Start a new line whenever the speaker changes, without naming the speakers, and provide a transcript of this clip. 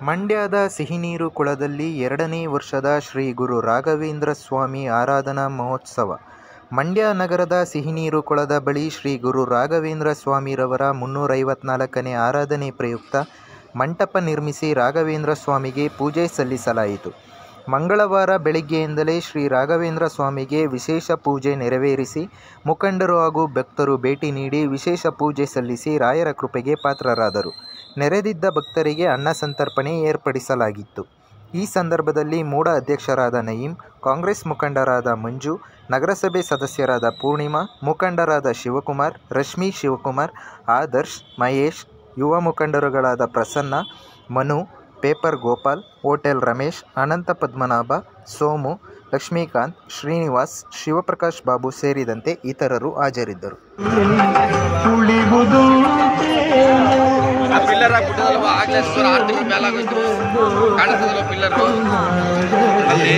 ಮಂಡ್ಯದ ಸಿಹಿನೀರು ಕೊಳದಲ್ಲಿ 2ನೇ ವರ್ಷದ ಶ್ರೀ ಗುರು ರಾಘವೇಂದ್ರ ಸ್ವಾಮಿ ಆರಾಧನಾ ಮಹೋತ್ಸವ. ಮಂಡ್ಯ ನಗರದ ಸಿಹಿನೀರು ಕೊಳದ ಬಳಿ ಶ್ರೀ ಗುರು ರಾಘವೇಂದ್ರ ಸ್ವಾಮಿರವರ 354ನೇ ಆರಾಧನೆ ಪ್ರಯುಕ್ತ ಮಂಟಪ ನಿರ್ಮಿಸಿ ರಾಘವೇಂದ್ರ ಸ್ವಾಮಿಗೆ ಪೂಜೆ ಸಲ್ಲಿಸಲಾಯಿತು. ಮಂಗಳವಾರ ಬೆಳಗ್ಗೆಯಿಂದಲೇ ಶ್ರೀ ರಾಘವೇಂದ್ರ ಸ್ವಾಮಿಗೆ ವಿಶೇಷ ಪೂಜೆ ನೆರವೇರಿಸಿ ಮುಖಂಡರು ಹಾಗೂ ಭಕ್ತರು ಭೇಟಿ ನೀಡಿ ವಿಶೇಷ ಪೂಜೆ ಸಲ್ಲಿಸಿ ರಾಯರ ಕೃಪೆಗೆ ಪಾತ್ರರಾದರು. ನೆರೆದಿದ್ದ ಭಕ್ತರಿಗೆ ಅನ್ನ ಸಂತರ್ಪಣೆ ಏರ್ಪಡಿಸಲಾಗಿತ್ತು. ಈ ಸಂದರ್ಭದಲ್ಲಿ ಮೂಡ ಅಧ್ಯಕ್ಷರಾದ ನಯೀಂ, ಕಾಂಗ್ರೆಸ್ ಮುಖಂಡರಾದ ಮಂಜು, ನಗರಸಭೆ ಸದಸ್ಯರಾದ ಪೂರ್ಣಿಮಾ, ಮುಖಂಡರಾದ ಶಿವಕುಮಾರ್, ರಶ್ಮಿ ಶಿವಕುಮಾರ್, ಆದರ್ಶ್, ಮಹೇಶ್, ಯುವ ಮುಖಂಡರುಗಳಾದ ಪ್ರಸನ್ನ, ಮನು, ಪೇಪರ್ ಗೋಪಾಲ್, ಹೋಟೆಲ್ ರಮೇಶ್, ಅನಂತ ಪದ್ಮನಾಭ, ಸೋಮು, ಲಕ್ಷ್ಮೀಕಾಂತ್, ಶ್ರೀನಿವಾಸ್, ಶಿವಪ್ರಕಾಶ್ ಬಾಬು ಸೇರಿದಂತೆ ಇತರರು ಹಾಜರಿದ್ದರು.
ಪಿಲ್ಲರ್ ಆಗ್ಬಿಟ್ಟದಲ್ವ, ಆಗ್ಲೇ 6 ತಿಂಗಳ ಮೇಲೆ ಆಗೋಯ್ತು. ಕಾಣಿಸ್ತದಲ್ವ ಪಿಲ್ಲರು ಅಲ್ಲಿ